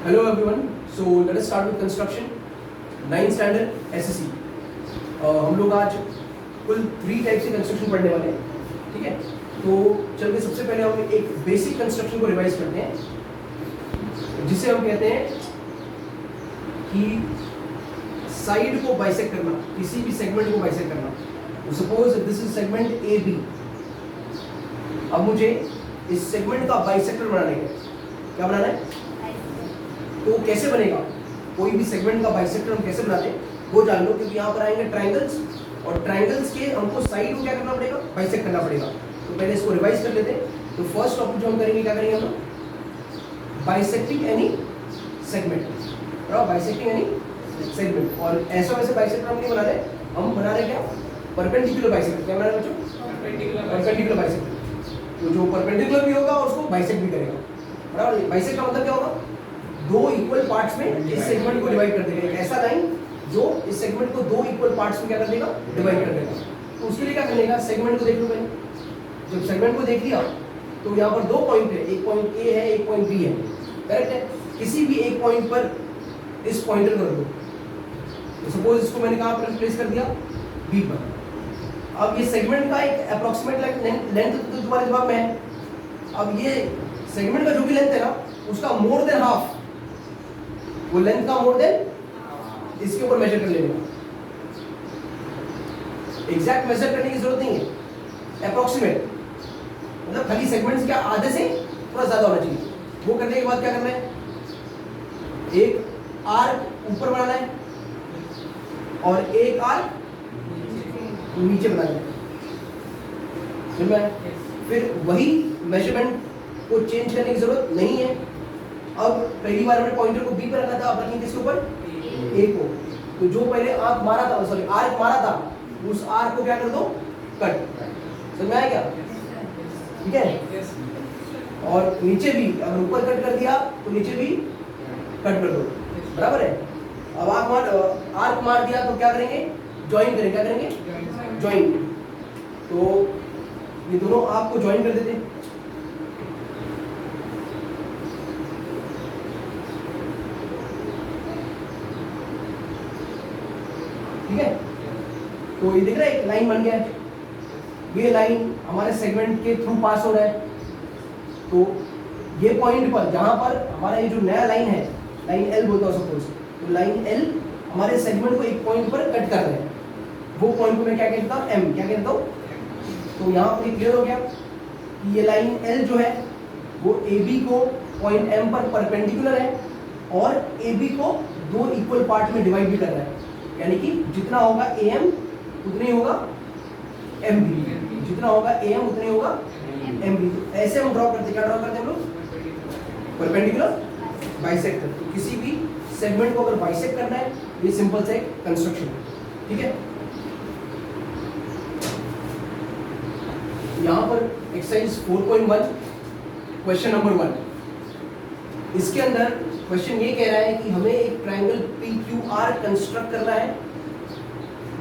Hello everyone. So let us start with construction. 9th standard SSC. हम लोग आज कुल 3 टाइप से कंस्ट्रक्शन पढ़ने वाले हैं, ठीक है? तो चल के सबसे पहले हम एक बेसिक कंस्ट्रक्शन को रिवाइज करते हैं, जिसे हम कहते हैं कि साइड को बाइसेक्ट करना, किसी भी सेगमेंट को बाइसेक्ट करना. Suppose this is segment A B. अब मुझे इस सेगमेंट का बाइसेक्टर बनाना है. क्या बनाना है? तो कैसे बनेगा? कोई भी सेगमेंट का बाइसेक्टर हम कैसे बनाते हैं वो जान लो, क्योंकि यहाँ पर आएंगे ट्रायंगल्स, और ट्रायंगल्स के हमको साइड को क्या करना पड़ेगा? बाइसेक्ट करना पड़ेगा. तो पहले इसको रिवाइज कर लेते हैं. तो फर्स्ट टॉपिक जो हम करेंगे, क्या करेंगे हम लोग? Bisecting any segment. Bisecting any segment. और ऐसा वैसे बाइसेक्टर हम नहीं बना रहे, हम बना रहे क्या? Perpendicular bisector. क्या बना रहे बच्चों? Perpendicular bisector. तो जो परपेंडिकुलर भी होगा उसको बाइसेक्ट भी करेगा. बराबर. बाइसेक्ट का मतलब क्या होगा? दो इक्वल पार्ट्स में इस सेगमेंट को डिवाइड कर देगा. एक ऐसा लाइन जो इस सेगमेंट को दो इक्वल पार्ट्स में क्या कर देगा? डिवाइड कर देगा. तो उसके लिए क्या करने? सेगमेंट को देख लो पहले. जब सेगमेंट को देख लिया तो यहाँ पर दो पॉइंट है, एक पॉइंट ए है, एक पॉइंट बी है. करेक्ट है? किसी भी एक पॉइंट पर इस पॉइंटर को रख दो. तो सपोज इसको मैंने कहाँ पर प्लेस कर दिया? बी पर. अब ये सेगमेंट का एक अप्रोक्सीमेट लेंथ तो तुम्हारे दिमाग में है. अब ये सेगमेंट का जो भी लेंथ है ना, उसका मोर देन हाफ, वो लेंथ का मोर देन इसके ऊपर मेजर कर लेंगे. एग्जैक्ट मेजर करने की जरूरत नहीं है, अप्रोक्सीमेट. मतलब खाली सेगमेंट्स क्या आधे से थोड़ा ज्यादा होना चाहिए. वो करने के बाद क्या करना है? एक आर्क ऊपर बनाना है और एक आर्क नीचे बनाना है. समझ में? फिर वही मेजरमेंट को चेंज करने की जरूरत नहीं है. अब पहली बार हमने पॉइंटर को बी पर रखा था, अब रखेंगे किसके ऊपर? ए को. तो जो पहले आर्क मारा था, सॉरी आर्क मारा था, उस आर्क को क्या कर दो? कट. समझ में आया क्या? ठीक है. और नीचे भी अगर ऊपर कट कर दिया तो नीचे भी कट कर दो. बराबर है. अब आर्क मार दिया तो क्या करेंगे? ज्वाइन करेंगे. क्या करेंगे? ज्वाइन. तो ये दोनों आर्क को ज्वाइन कर देते हैं. ठीक है. तो ये दिख रहा है, एक लाइन बन गया है. ये लाइन हमारे सेगमेंट के थ्रू पास हो रहा है. तो ये पॉइंट पर, जहां पर हमारा ये जो नया लाइन है, लाइन एल बोलता हूं सपोज, तो लाइन एल हमारे सेगमेंट को एक पॉइंट पर कट कर रहे हैं. वो पॉइंट को मैं क्या कहता हूं? एम. क्या कहता हूं? तो यहाँ पर क्लियर हो गया कि ये लाइन एल जो है वो ए बी को पॉइंट एम पर परपेंडिकुलर है और ए बी को दो इक्वल पार्ट में डिवाइड भी कर रहा है. यानी कि जितना होगा ए एम उतना ही होगा एम बी, जितना होगा ए एम उतना ही होगा एम बी. तो ऐसे हम ड्रॉ करते, क्या ड्रॉ करते हैं हम लोग? Perpendicular bisector. तो किसी भी सेगमेंट को अगर बाइसेक्ट करना है, ये सिंपल सा एक कंस्ट्रक्शन है. ठीक है. यहाँ पर एक्सरसाइज 4.1 क्वेश्चन नंबर 1. इसके अंदर क्वेश्चन ये कह रहा है कि हमें एक ट्रायंगल PQR कंस्ट्रक्ट करना है,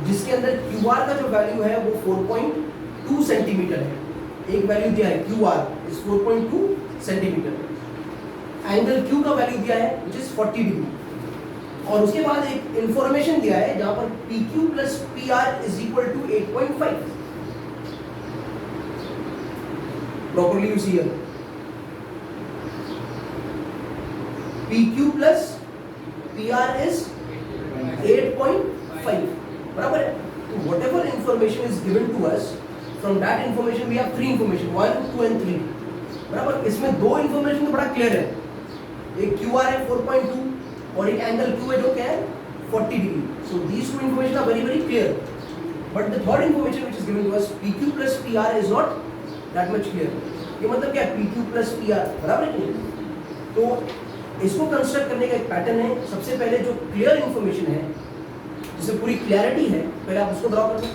जिसके अंदर QR का जो वैल्यू है वो 4.2 सेंटीमीटर है. एक वैल्यू दिया है QR is 4.2 centimetre. Angle Q का वैल्यू दिया है विच इज 40 डिग्री. और उसके बाद एक इंफॉर्मेशन दिया है जहां पर PQ plus PR is equal to 8.5. Properly you see here PQ plus PR is 8.5. बराबर है. तो whatever information is given to us, from that information we have 3 information, 1, 2 and 3. बराबर. इसमें दो information तो बड़ा क्लियर है. एक QR है 4.2 और एक एंगल Q है जो क्या है 40 degree. So these two information are very very clear. But the third information which is given to us, PQ plus PR is not that much clear. ये मतलब क्या है? PQ plus PR. बराबर है. तो इसको कंस्ट्रक्ट करने का एक पैटर्न है. सबसे पहले जो क्लियर इंफॉर्मेशन है, जिसमें पूरी क्लैरिटी है, पहले आप उसको ड्रॉ कर लो,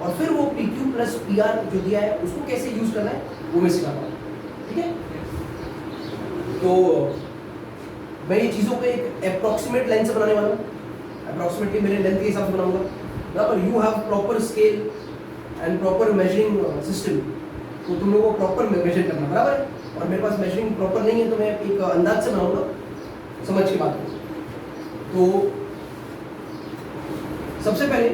और फिर वो PQ प्लस PR जो दिया है उसको कैसे यूज करना है वो मैं सिखाता हूँ. ठीक है. तो मैं ये चीज़ों को एक अप्रोक्सीमेट लेंथ से बनाने वाला हूँ. अप्रोक्सीमेटली मेरे लेंथ के हिसाब से बनाऊंगा. बराबर. You have proper scale and proper measuring system, तो तुम लोगों को प्रॉपर मेजर करना. बराबर है. और मेरे पास मेजरिंग प्रॉपर नहीं है, तो मैं एक अंदाज से बनाऊंगा समझ के बात करो। तो सबसे पहले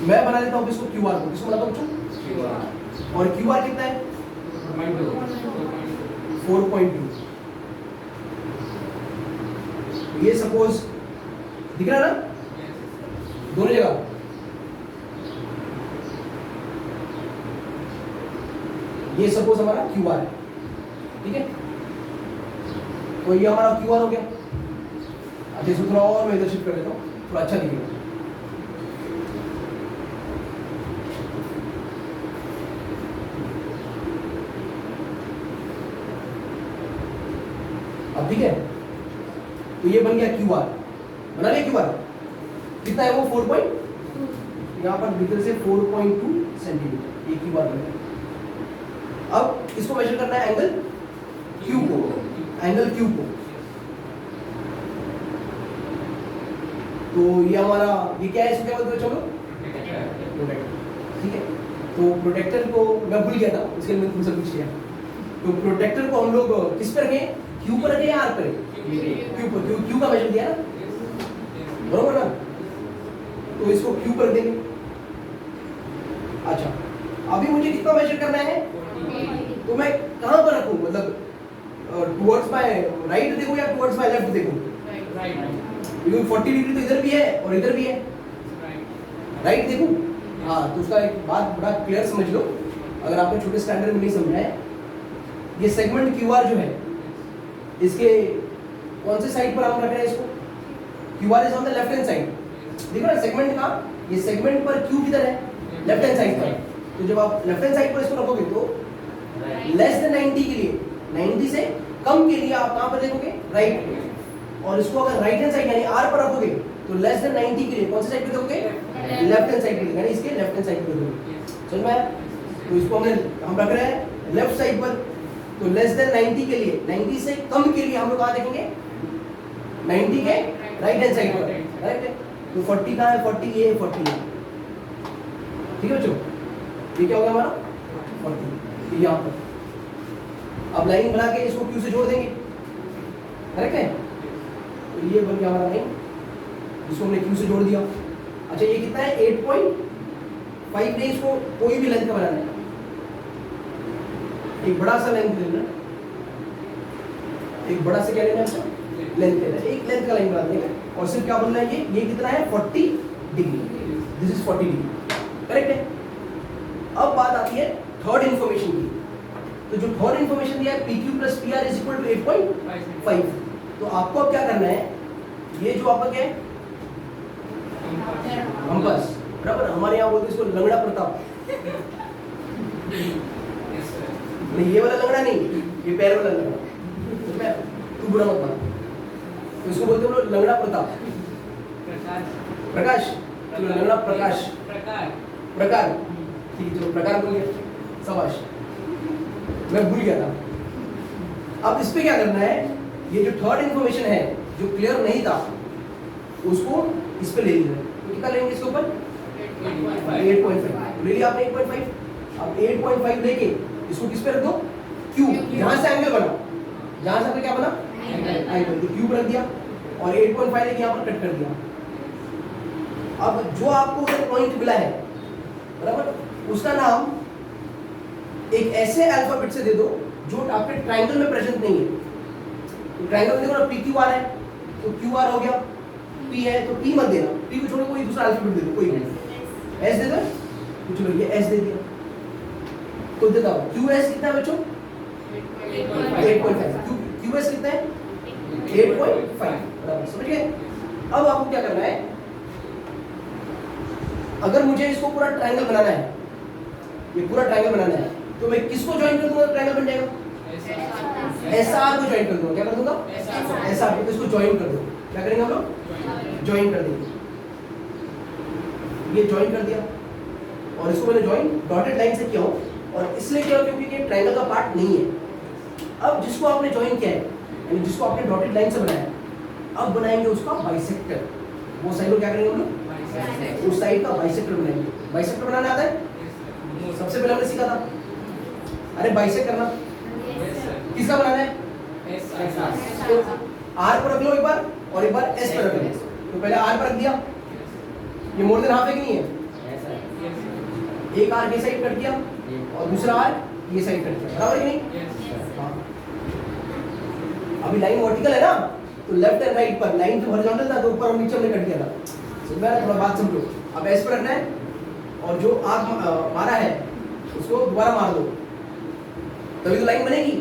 मैं बना लेता हूँ इसको क्यूआर को। किसको बनाता हूँ बच्चों? और क्यूआर कितना है? 4.2। ये सपोज दिख रहा है ना दोनों जगह? ये सपोज हमारा क्यूआर है, ठीक है? तो ये हमारा क्यूआर हो गया। अच्छा, इसको थोड़ा और मैं इधर शिफ्ट कर देता हूँ, थोड़ा अच्छा दिखेगा। अब ठीक है, तो ये बन गया क्यूआर। बना लिया क्यूआर। कितना है वो? 4.2। यहाँ पर भीतर से 4.2 सेंटीमीटर ये क्यूआर बन गया। अब इसको मेजर करना है एंगल क्यू को, एंगल क्यू को। तो ये हमारा ये क्या है? इसको क्या बोलते हैं? चलो प्रोटेक्टर, ठीक है? तो प्रोटेक्टर को मैं भूल गया था, इसके लिए तुमसे पूछ लिया। तो प्रोटेक्टर को हम लोग किस पर रखें? क्यू पर रखें या आर पर? क्यू पर। क्यू का मेजर दिया ना, बरोबर ना? तो इसको क्यू पर देंगे। अच्छा, अभी मुझे कितना मेजर करना है? तो मैं कहाँ पर रखूँ? मतलब टुवर्ड्स माय राइट देखूँ या टुवर्ड्स माय लेफ्ट देखूँ? क्योंकि 40 डिग्री तो इधर भी है और इधर भी है, राइट देखूँ? हाँ, तो उसका एक बात बड़ा क्लियर समझ लो, अगर आपने छोटे स्टैंडर्ड में नहीं समझा है। ये सेगमेंट क्यूआर जो है, इसके कौन से साइड पर हम रख रहे हैं इसको? QR is on the left hand side. देखो ना सेगमेंट का, ये सेगमेंट पर क्यू किधर है? लेफ्ट हैंड साइड पर। तो जब आप लेफ्ट हैंड साइड पर इसको रखोगे तो लेस देन 90 के लिए, 90 से कम के लिए आप कहां पर देखोगे? राइट। और इसको अगर राइट हैंड साइड यानी आर पर रखोगे तो लेस देन 90 के लिए कौन से साइड पे देखोगे? लेफ्ट हैंड साइड पे, यानी इसके लेफ्ट हैंड साइड पे देखोगे। समझ में आया? तो इसको हम रख रहे हैं लेफ्ट साइड पर। तो लेस देन 90 के लिए, 90 से कम के लिए हम लोग कहां देखेंगे? 90 के राइट हैंड साइड पर, राइट है? तो 40 कहां है? 40 ये, 40 है, ठीक है बच्चों? ये क्या हो गया हमारा? 40 यहाँ पर। अब लाइन बना के इसको क्यू से जोड़ देंगे, करेक्ट है? तो ये बन गया हमारा लाइन, इसको हमने क्यू से जोड़ दिया। अच्छा, ये कितना है? 8.5 ने इसको कोई भी लेंथ का बनाना है, एक बड़ा सा लेंथ लेना, एक बड़ा सा क्या लेना है? लेंथ लेना है। एक लेंथ का लाइन बना देंगे और सिर्फ क्या बनना है? ये कितना है? 40 degree. This is 40 degree, correct है? अब बात आती है थर्ड इंफॉर्मेशन की। तो जो थर्ड इंफॉर्मेशन दिया है PQ plus PR is equal to 8.5। तो आपको अब क्या करना है? ये जो आपका क्या है? कंपास, बराबर? हमारे यहाँ बोलते हैं इसको लंगड़ा प्रताप। नहीं, ये वाला लंगड़ा नहीं, ये पैर वाला लंगड़ा। तू बुरा मत मान। तो इसको बोलते हैं लोग लंगड़ा प्रताप। प्रकाश, तो लंगड़ा प्रकाश, प्रकार, ठीक है? जो प्रकार बोल गया, शाबाश, मैं भूल गया था। अब इस पे क्या करना है? ये जो थर्ड इंफॉर्मेशन है जो क्लियर नहीं था उसको इस पे ले लेना है। तो कितना लेंगे इसके ऊपर? 8.5 ले लिया आपने। 8.5। अब 8.5 लेके इसको किस पे रख दो? क्यू। यहाँ से एंगल बना, जहाँ से आपने क्या बना? एंगल। तो क्यू रख दिया और 8.5 लेके यहाँ पर कट कर दिया। अब जो आपको उधर पॉइंट मिला है, बराबर, उसका नाम एक ऐसे अल्फाबेट से दे दो जो आपके ट्रायंगल में प्रेजेंट नहीं है। तो ट्रायंगल में देखो ना, PQR है तो QR हो गया, P है तो P मत देना, P को छोड़ो कोई दूसरा अल्फाबेट दे दो, कोई नहीं। S दे दो, तो चलो ये S दे दिया। तो देखो QS कितना है बच्चों? 8.5। QS कितना है? 8.5, बराबर, समझ गए? अब आपको क्या करना है? अगर मुझे इसको पूरा ट्रायंगल बनाना है, ये पूरा ट्रायंगल बनाना है, तो मैं किसको ज्वाइन कर दूंगा? ट्रायंगल बन जाएगा। SR को ज्वाइन कर दूंगा। क्या कर दूंगा? SR को। इसको ज्वाइन कर दो। क्या करेंगे हम लोग? ज्वाइन कर देंगे। ये ज्वाइन कर दिया और इसको मैंने ज्वाइन डॉटेड लाइन से किया हो, और इसलिए किया क्योंकि ये ट्रायंगल का पार्ट नहीं है। अब जिसको आपने ज्वाइन किया है, यानी जिसको आपने डॉटेड लाइन से बनाया, अब बनाएंगे उसका बाइसेक्टर। वो साइड को क्या करेंगे हम लोग? उस साइड का बाइसेक्टर बनाएंगे। बाइसेक्टर बनाना आता है? सबसे पहले हमने सीखा था, अरे बाइसेक्ट करना। किसका बनाना है? तो आर पर रख लो एक बार और एक बार एस पर रख लो। तो पहले आर पर रख दिया, ये मोर देन हाफ है कि नहीं है? एक आर ये साइड कट किया और दूसरा आर ये साइड कट किया, बराबर कि नहीं? हाँ। अभी लाइन वर्टिकल है ना, तो लेफ्ट एंड राइट पर लाइन जो हॉरिजॉन्टल था तो ऊपर और नीचे हमने कट किया था। समझ में आ रहा है? थोड़ा बात समझो। अब एस पर रखना है और जो आग मारा है उसको दोबारा मार दो, तभी तो लाइन बनेगी।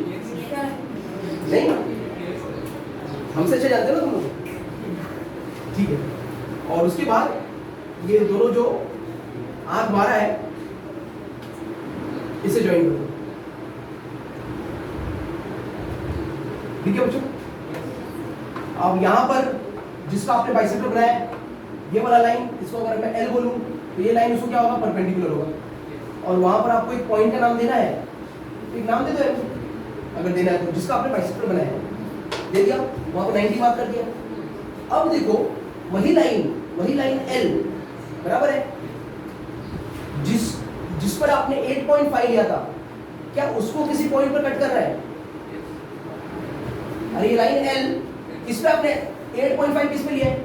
नहीं, हमसे अच्छे जानते हो ना तुम लोग, ठीक है। और उसके बाद ये दोनों जो आग मारा है इसे ज्वाइन कर दो, ठीक है बच्चों। अब यहाँ पर जिसका आपने बाइसेक्टर बनाया है, ये वाला लाइन, इसको अगर मैं एल बोलूँ तो ये लाइन उसको क्या होगा? परपेंडिकुलर होगा। और वहां पर आपको एक पॉइंट का नाम देना है, एक नाम दे दो अगर देना है तो, जिसका आपने बाइसेक्टर बनाया है दे दिया, वहां पर 90 मार्क कर दिया। अब देखो वही लाइन एल बराबर है, जिस पर आपने 8.5 लिया था, क्या उसको किसी पॉइंट पर कट कर रहा है? अरे ये लाइन एल, किस पे आपने 8.5 किस पे लिया है?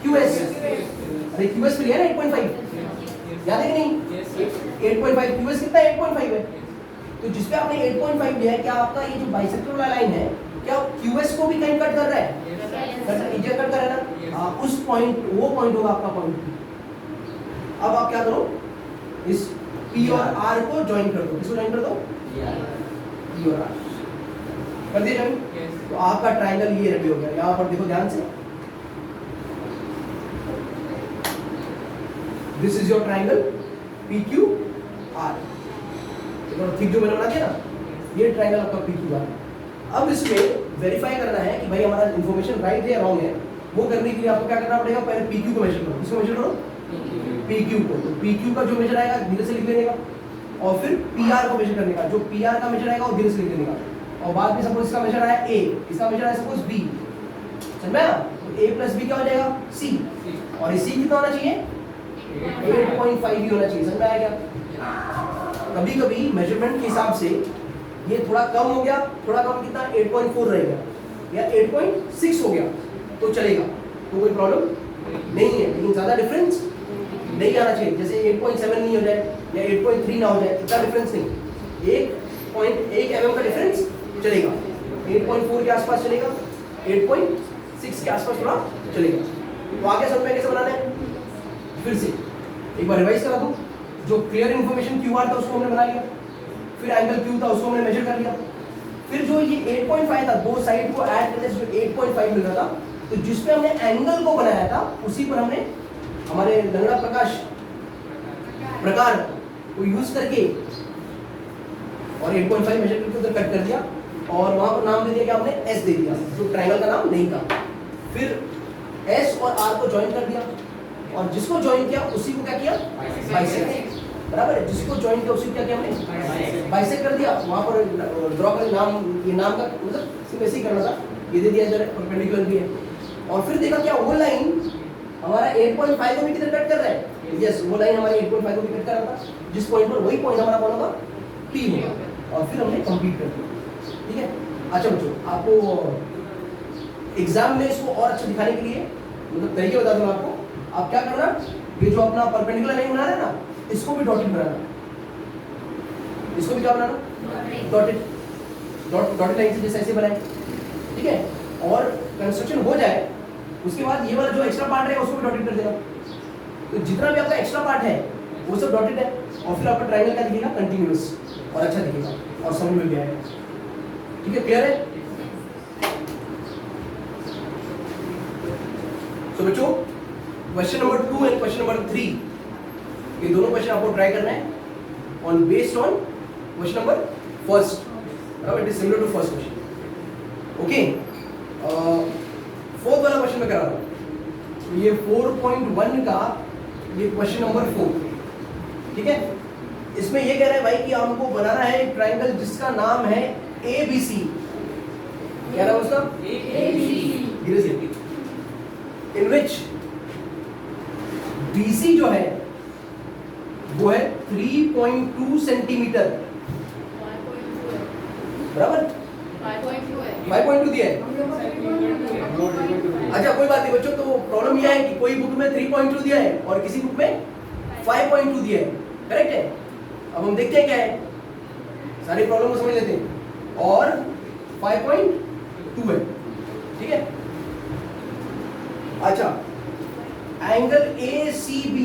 QS। अरे QS पे लिया ना 8.5, याद है कि नहीं? 8.5 QS कितना है? 8.5 है। तो जिस पे आपने 8.5 लिया है, क्या आपका ये जो बाइसेक्टर वाला लाइन है, क्या QS को भी कहीं कट कर रहा है? कट कर रहा है ना? हाँ, उस पॉइंट, वो पॉइंट होगा आपका पॉइंट। अब आप क्या करो, इस P और R को ज्वाइन कर दो। किसको ज्वाइन कर दो? P और R कर दिया ज्वाइन। तो आपका ट्रायंगल ये रेडी हो गया। यहाँ पर देखो ध्यान से, this is your triangle PQR। ठीक जो मैंने बना दिया ना, ये ट्रायंगल आपका PQR। अब इसमें वेरीफाई करना है कि भाई हमारा इंफॉर्मेशन राइट है या रॉन्ग है। वो करने के लिए आपको क्या करना पड़ेगा? पहले PQ को मेजर करो। किसको मेजर करो? PQ को। तो PQ का जो मेजर आएगा धीरे से लिख लेने का, और फिर PR को मेजर करने का। जो PR का मेजर आएगा वो धीरे से लिख लेने का। और बाद में सपोज इसका मेजर आया A, इसका मेजर आया सपोज B, समझ में आया? तो A प्लस B क्या हो जाएगा? C। और ये C कितना होना चाहिए? 8.5 ही होना चाहिए। समझ में आया क्या? कभी कभी मेजरमेंट के हिसाब से ये थोड़ा कम हो गया, थोड़ा कम कितना? 8.4 रहेगा या 8.6 हो गया तो चलेगा, तो कोई प्रॉब्लम नहीं है। लेकिन ज़्यादा डिफरेंस नहीं आना चाहिए, जैसे 8.7 नहीं हो जाए या 8.3 ना हो जाए, इतना डिफरेंस नहीं। 1.1 mm का डिफरेंस चलेगा, 8.4 के आसपास चलेगा, 8.6 के आसपास थोड़ा चलेगा। तो आगे समझ में कैसे बनाना है? फिर से एक बार रिवाइज करा दूं। जो क्लियर इंफॉर्मेशन QR था उसको हमने बना लिया, फिर एंगल Q था उसको हमने मेजर कर लिया, फिर जो ये 8.5 था, दो साइड को ऐड करने से जो 8.5 मिल रहा था, तो जिस पे हमने एंगल को बनाया था उसी पर हमने हमारे लंगड़ा प्रकार को यूज करके और 8.5 मेजर करके उधर कट कर दिया, और वहां पर नाम दे दिया, क्या हमने S दे दिया, जो ट्रायंगल का नाम नहीं था। फिर S और R को ज्वाइन कर दिया, और जिसको ज्वाइन किया उसी को क्या किया? बाइसेक्ट। बराबर है, जिसको ज्वाइन किया उसी को क्या किया हमने? बाइसेक्ट कर दिया। वहां पर ड्रॉ कर नाम, ये नाम का मतलब सिर्फ ऐसे ही करना था, ये दे दिया इधर परपेंडिकुलर भी है। और फिर देखा क्या वो लाइन हमारा 8.5 को भी किधर कट कर रहा है? यस, वो लाइन हमारे 8.5 को भी कट कर रहा था, जिस पॉइंट पर, वही पॉइंट हमारा कौन होगा? P होगा। और फिर हमने कंप्लीट कर दिया, ठीक है। अच्छा बच्चों, आपको एग्जाम में इसको और अच्छा दिखाने के लिए मतलब तरीके बता दूंगा आपको। आप क्या करना, ये जो अपना परपेंडिकुलर लाइन बना रहे हैं ना, इसको भी डॉटेड बनाना। इसको भी क्या बनाना? डॉटेड लाइन से जैसे ऐसे बनाए, ठीक है। और कंस्ट्रक्शन हो जाए उसके बाद ये वाला जो एक्स्ट्रा पार्ट है उसको भी डॉटेड कर देना। तो जितना भी आपका एक्स्ट्रा पार्ट है वो सब डॉटेड है, और फिर आपका ट्रायंगल क्या दिखेगा? कंटिन्यूअस और अच्छा दिखेगा और समझ में भी आएगा, ठीक है। क्लियर है? तो बच्चों, question number 2 and question number 3, ये दोनों क्वेश्चन आपको ट्राई करना है on based on question number first. It is similar to first question, okay. Fourth वाला क्वेश्चन मैं करा रहा हूं, ये 4.1 का ये क्वेश्चन नंबर 4, ठीक है। इसमें ये कह रहा है भाई कि हमको बनाना है एक ट्रायंगल जिसका नाम है ABC। क्या नाम उसका? ABC। इन विच BC जो है वो है 3.2 सेंटीमीटर, बराबर? 5.2 दिया है। अच्छा कोई बात नहीं बच्चों, तो प्रॉब्लम यह है कि कोई बुक में 3.2 दिया है और किसी बुक में 5.2 दिया है, करेक्ट है। अब हम देखते हैं क्या है, सारी प्रॉब्लम को समझ लेते हैं। और 5.2 है, ठीक है। अच्छा, angle ACB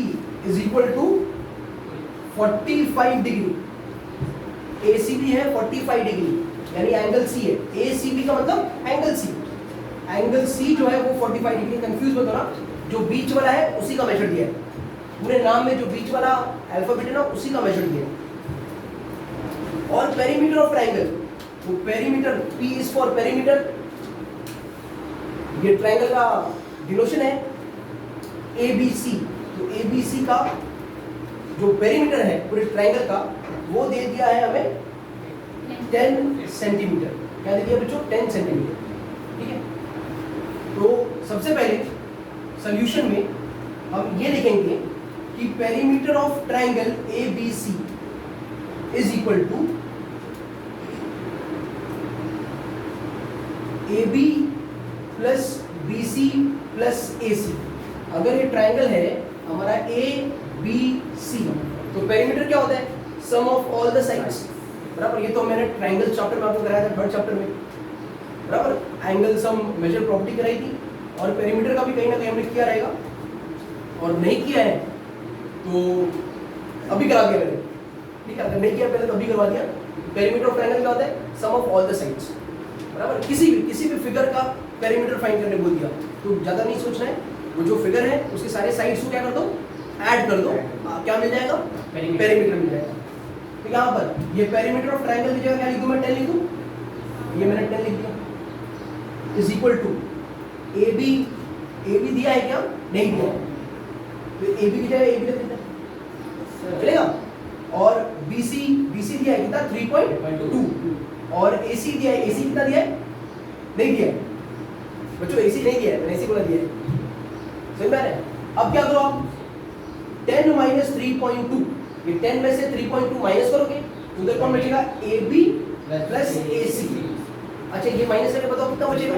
is equal to 45 degree. ACB है 45 डिग्री, यानी एंगल C है। ACB का मतलब एंगल C। एंगल C जो है वो 45 डिग्री, कंफ्यूज मत होना, जो बीच वाला है उसी का मेजर दिया है। पूरे नाम में जो बीच वाला अल्फाबेट है ना, उसी का मेजर दिया है। और पेरीमीटर ऑफ ट्रायंगल, वो perimeter, P is for perimeter, ये ट्रायंगल का डिनोशन है ABC। तो ABC का जो पेरीमीटर है पूरे ट्रायंगल का, वो दे दिया है हमें 10 सेंटीमीटर। क्या दे दिया बच्चों? 10 सेंटीमीटर, ठीक है। तो सबसे पहले सॉल्यूशन में हम ये लिखेंगे कि perimeter of triangle ABC is equal to AB plus BC plus AC। अगर ये ट्रायंगल है हमारा ABC, तो पेरीमीटर क्या होता है? सम ऑफ ऑल द साइड्स, बराबर। ये तो मैंने ट्रायंगल चैप्टर में आपको कराया था, 3rd चैप्टर में, बराबर। एंगल सम मेजर प्रॉपर्टी कराई थी, और पेरीमीटर का भी कहीं ना कहीं हमने किया रहेगा, और नहीं किया है तो अभी करा दिया मैंने, ठीक है। अगर नहीं किया पहले तो अभी करवा दिया। पेरीमीटर ऑफ ट्रायंगल क्या होता है? सम ऑफ ऑल द साइड्स, बराबर। किसी भी फिगर का पेरीमीटर फाइंड करने बोल दिया तो ज़्यादा नहीं सोचना है, वो जो फिगर है उसके सारे साइड्स को क्या कर दो? ऐड कर दो, क्या मिल जाएगा? पेरीमीटर मिल जाएगा। तो यहाँ पर ये पेरीमीटर ऑफ ट्रायंगल की जगह क्या लिखूं मैं? 10 लिखूं, ये मैंने 10 लिख दिया, इज इक्वल टू AB दिया है क्या? नहीं दिया है, तो AB की जगह AB लिख देते हैं, चलेगा। और BC दिया है कितना? 3.2। और AC दिया है, AC कितना दिया है? नहीं दिया है बच्चों, AC नहीं दिया है, मैंने AC बोला दिया है, समझ में आ रहा है? अब क्या करो आप? 10 माइनस 3.2, ये 10 में से 3.2 माइनस करोगे तो उधर कौन बचेगा? AB plus AC। अच्छा ये माइनस करके बताओ कितना बचेगा?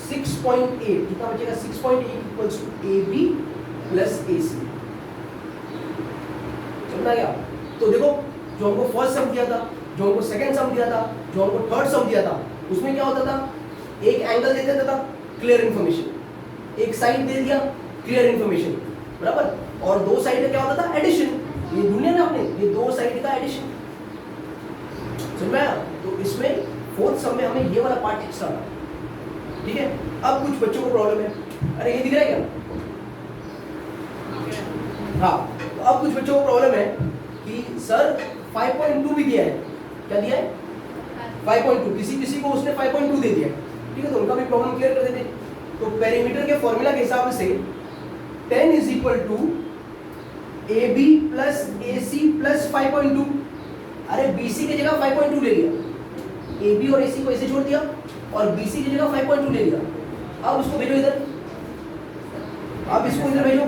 6.8। कितना बचेगा? 6.8 equals to AB plus AC। समझा गया? तो देखो, जो हमको फर्स्ट सम दिया था, जो हमको सेकंड सम दिया था, जो हमको थर्ड सम दिया था, उसमें क्या होता था? एक एंगल दे देता था, क्लियर इन्फॉर्मेशन, एक साइड दे दिया, क्लियर इन्फॉर्मेशन, बराबर। और दो साइड का क्या होता था? एडिशन। ये ढूंढिए ना आपने, ये दो साइड का एडिशन, समझ में आया? तो इसमें फोर्थ सम में हमें ये वाला पार्ट एक्स्ट्रा था, ठीक है। अब कुछ बच्चों को प्रॉब्लम है, अरे ये दिख रहा है क्या? हाँ, तो अब कुछ बच्चों को प्रॉब्लम है कि सर 5.2 भी दिया है, क्या दिया है? 5.2, किसी को उसने 5.2 दे दिया, ठीक है। तो उनका भी प्रॉब्लम क्लियर कर देते हैं। तो पेरीमीटर के फॉर्मूला के हिसाब से 10 is equal to AB plus AC plus 5.2। अरे BC की जगह 5.2 ले लिया, AB और AC को ऐसे छोड़ दिया और BC की जगह 5.2 ले लिया। अब उसको भेजो इधर, अब इसको इधर भेजो,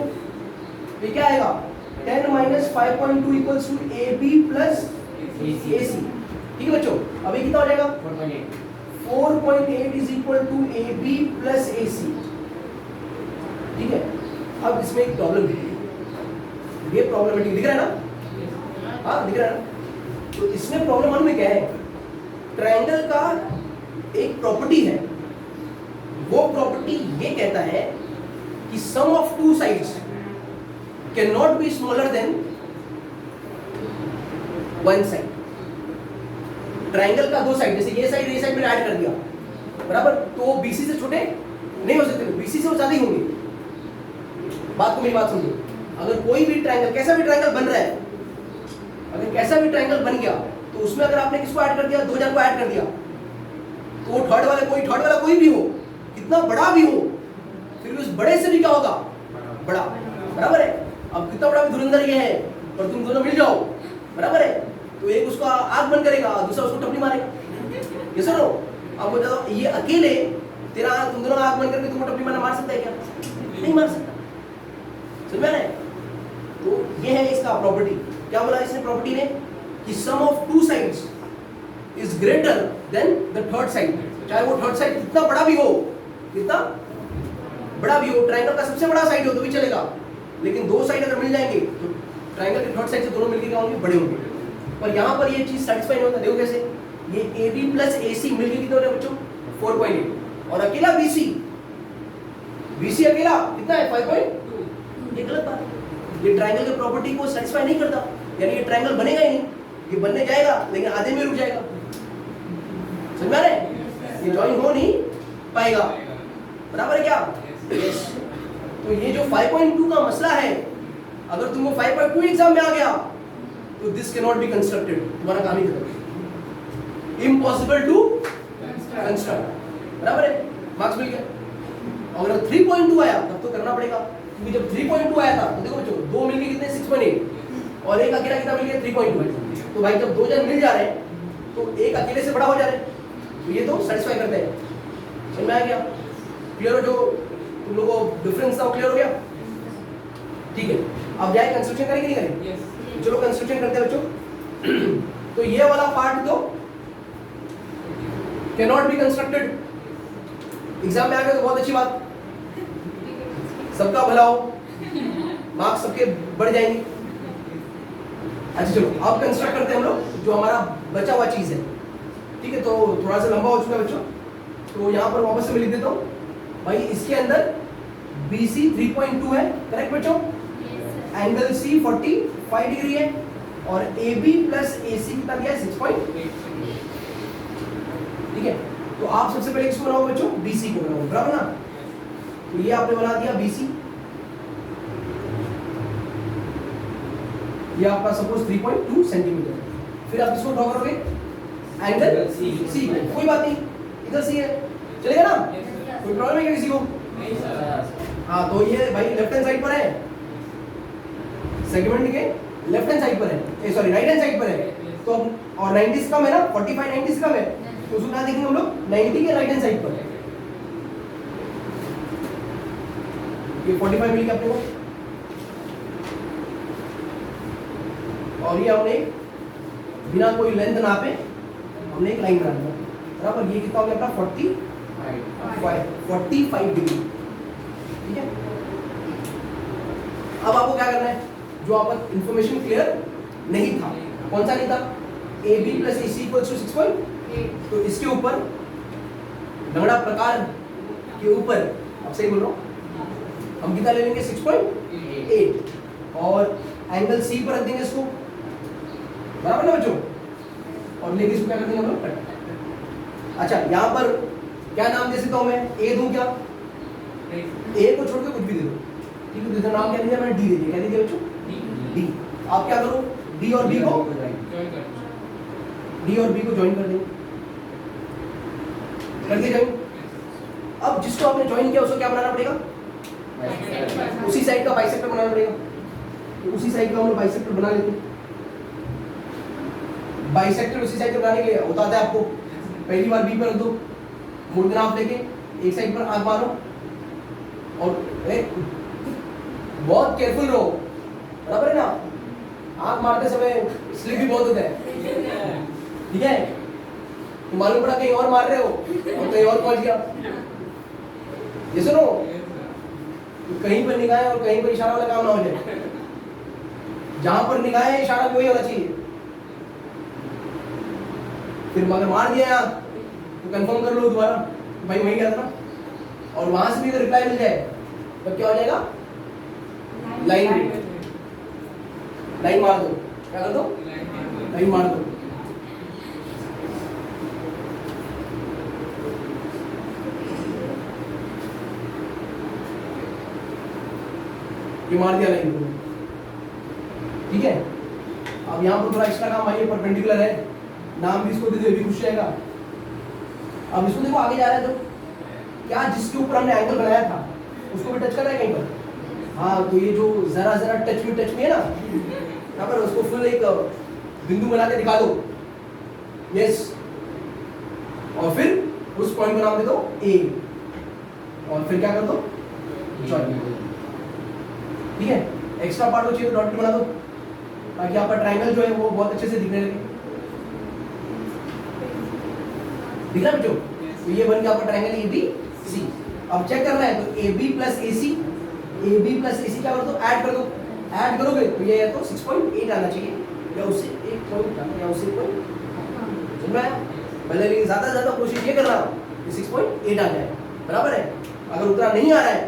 ये क्या आएगा? 10 minus 5.2 equals to AB plus AC, ठीक है बच्चों। अभी कितना हो जाएगा? 4.8 is equal to AB plus AC, ठीक है। अब इसमें एक प्रॉब्लम है, ये प्रॉब्लमेटिक दिख रहा है ना? हाँ दिख रहा है ना? तो इसमें प्रॉब्लम वन में क्या है? ट्रायंगल का एक प्रॉपर्टी है, वो प्रॉपर्टी ये कहता है कि sum of two sides can not be smaller than one side. Triangle का दो साइड, जैसे ये साइड में ऐड कर दिया, बराबर, तो BC से छोटे नहीं हो सकते, BC से वो ज्यादा ही होंगे। बात को, मेरी बात समझो, अगर कोई भी ट्रायंगल, कैसा भी ट्रायंगल बन रहा है, अगर कैसा भी ट्रायंगल बन गया तो उसमें अगर आपने किसको ऐड कर दिया? 2 जन को ऐड कर दिया, तो वो थर्ड वाला कोई भी हो, कितना बड़ा भी हो, फिर भी उस बड़े से भी क्या होगा? बड़ा, बराबर है। अब कितना बड़ा भी धुरंधर ये है और तुम दोनों मिल जाओ, बराबर है, तो एक उसका आग बंद करेगा, दूसरा उसको टपली मारेगा, ये सुनो। अब वो बताओ, ये अकेले तेरा तुम दोनों आग बंद करके तुमको टपली मार सकता है क्या? नहीं मार सकता, समझ में आ रहा है? तो ये है इसका प्रॉपर्टी। क्या बोला इसने प्रॉपर्टी ने? कि sum of two sides is greater than the third side. चाहे वो थर्ड साइड कितना बड़ा भी हो, कितना बड़ा भी हो, ट्रायंगल का सबसे बड़ा साइड हो तो भी चलेगा, लेकिन दो साइड अगर मिल जाएंगे तो ट्रायंगल के थर्ड साइड से दोनों मिलकर क्या होंगे, बड़े होंगे। पर यहाँ पर ये चीज सेटिस्फाई नहीं होता। देखो कैसे, ये AB प्लस AC मिलकर कितना हो रहा है बच्चों, 4.8, और अकेला BC अकेला कितना है, 5.2। ये गलत बात है, ये ट्रायंगल के प्रॉपर्टी को सेटिस्फाई नहीं करता, यानी ये ट्रायंगल बनेगा ही नहीं, ये बनने जाएगा लेकिन आधे में रुक जाएगा। समझ में आ रहा है, ये ज्वाइन हो नहीं पाएगा, बराबर है क्या? यस। तो ये जो 5.2 का मसला है, अगर तुमको 5.2 एग्जाम में आ गया तो this can not be constructed, तुम्हारा काम ही खत्म, इम्पॉसिबल टू कंस्ट्रक्ट, बराबर है, मार्क्स मिल गया। और अगर 3.2 आया तब तो करना पड़ेगा, क्योंकि जब 3.2 आया था तो देखो बच्चों, दो मिलके कितने, 6.8, और एक अकेला कितना मिल गया, 3.2। तो भाई जब दो जन मिल जा रहे हैं तो एक अकेले से बड़ा हो जा रहे हैं, तो ये तो सेटिस्फाई करते हैं। समझ में आ गया? क्लियर हो? जो तुम लोगों को डिफरेंस था वो क्लियर हो गया? ठीक है, अब जाए कंस्ट्रक्शन करेंगे नहीं करेंगे? yes. चलो कंस्ट्रक्शन करते हैं बच्चों। तो ये वाला पार्ट तो can not be constructed, exam में आ गया तो बहुत अच्छी बात, सबका भला हो, मार्क्स सबके बढ़ जाएंगे। अच्छा चलो अब कंस्ट्रक्ट करते हैं हम लोग जो हमारा बचा हुआ चीज है। ठीक है, तो थोड़ा सा लंबा हो चुका है बच्चों, तो यहाँ पर वापस से मैं लिख देता हूँ भाई, इसके अंदर BC 3.2 है, करेक्ट बच्चों? एंगल C 45 डिग्री है, और AB प्लस AC कितना दिया है, 6.8। ठीक है, तो आप सबसे पहले किसको बनाओ बच्चों, BC को बनाओ, बराबर ना? तो ये आपने बना दिया BC, ये आपका सपोज 3.2 सेंटीमीटर। फिर आप इसको ड्रॉ करोगे एंगल C, कोई बात नहीं, इधर C है, चलेगा ना? कोई प्रॉब्लम है क्या किसी को? नहीं सर। हाँ, तो ये भाई लेफ्ट हैंड साइड पर है, सेगमेंट के लेफ्ट हैंड साइड पर है, सॉरी राइट हैंड साइड पर है, तो और 90 से कम है ना, 45 90 से कम है, तो उसको क्या देखेंगे हम लोग, 90 के राइट हैंड साइड पर। ये 45 मिल गया अपने को, और ये हमने बिना कोई लेंथ नापे हमने एक लाइन बना दिया, बराबर? ये कितना हो गया अपना 45 डिग्री। ठीक है, अब आपको क्या करना है, जो आपका इंफॉर्मेशन क्लियर नहीं था, कौन सा नहीं था, AB plus AC equals to 6.8, तो इसके ऊपर लंगड़ा प्रकार के ऊपर, अब सही बोल रहा हूँ, हम कितना ले लेंगे, 6.8, और एंगल C पर रख देंगे इसको, बराबर ना बच्चों? और लेके इसको क्या कर देंगे हम लोग, कट। अच्छा, यहाँ पर क्या नाम दे सकता हूँ मैं, A दूं क्या, A को छोड़ के कुछ भी दे दो, ठीक है? दूसरा नाम क्या दिया मैंने, D दे दिया, क्या दे दिया बच्चों, D। आप क्या करो, D और B को ज्वाइन कर देंगे, कर दिया ज्वाइन। अब जिसको आपने ज्वाइन किया उसको क्या बनाना पड़ेगा, उसी साइड का बाइसेक्टर बनाना पड़ेगा, तो उसी साइड का हम लोग बाइसेक्टर बना लेते हैं। बाइसेक्टर उसी साइड पे बनाने के लिए होता है आपको, पहली बार B पर रख दो, मूल ग्राफ लेके एक साइड पर आंख मारो, और बहुत केयरफुल रहो, बराबर है ना? आंख मारते समय स्लिप भी बहुत होता है, ठीक है? तो मालूम पड़ा कहीं और मार रहे हो और कहीं और पहुंच गया, ये सुनो, तो कहीं पर निगाहें और कहीं पर इशारा वाला काम ना हो जाए, जहां पर निगाहें इशारा वही होना चाहिए। फिर अगर मार दिया तो कंफर्म कर लो दोबारा, भाई वही गया था ना, और वहां से भी अगर रिप्लाई मिल जाए तो क्या हो जाएगा, लाइन मार दो, क्या कर दो, लाइन मार दो। ये मार दिया लाइन को, ठीक है? अब यहाँ पर थोड़ा एक्स्ट्रा काम आइए, परपेंडिकुलर है, नाम भी इसको दे दो, भी खुश रहेगा। अब इसको देखो आगे जा रहा है, तो क्या जिसके ऊपर हमने एंगल बनाया था उसको भी टच कर रहा है कहीं पर? हाँ, तो ये जो जरा जरा टच में है ना, यहाँ पर उसको फुल एक बिंदु बना के दिखा दो, यस, और फिर उस पॉइंट का नाम दे दो A, और फिर क्या कर दो, जॉइन। ठीक है, एक्स्ट्रा पार्ट को चाहिए तो डॉट बना दो, ताकि आपका ट्रायंगल जो है वो बहुत अच्छे से दिखने लगे। दिख रहा है बच्चों? तो ये बन गया आपका ट्रायंगल ABC। अब चेक करना है तो AB प्लस AC क्या कर दो, ऐड कर दो। ऐड करोगे तो ये तो 6.8 आना चाहिए, या उससे 1 पॉइंट या उससे कोई समझ में आया? पहले लेकिन ज्यादा से ज्यादा कोशिश ये करना कि 6.8 आ जाए, बराबर है। अगर उतना नहीं आ रहा है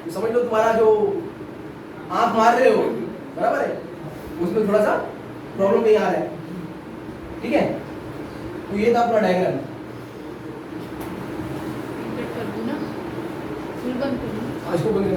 तो समझ लो तुम्हारा जो आंख मार रहे हो, बराबर है, उसमें थोड़ा सा प्रॉब्लम नहीं आ रहा है, ठीक है। तो ये था अपना डायग्राम। कर दूं ना, फिर बंद कर दूं। आज को बंद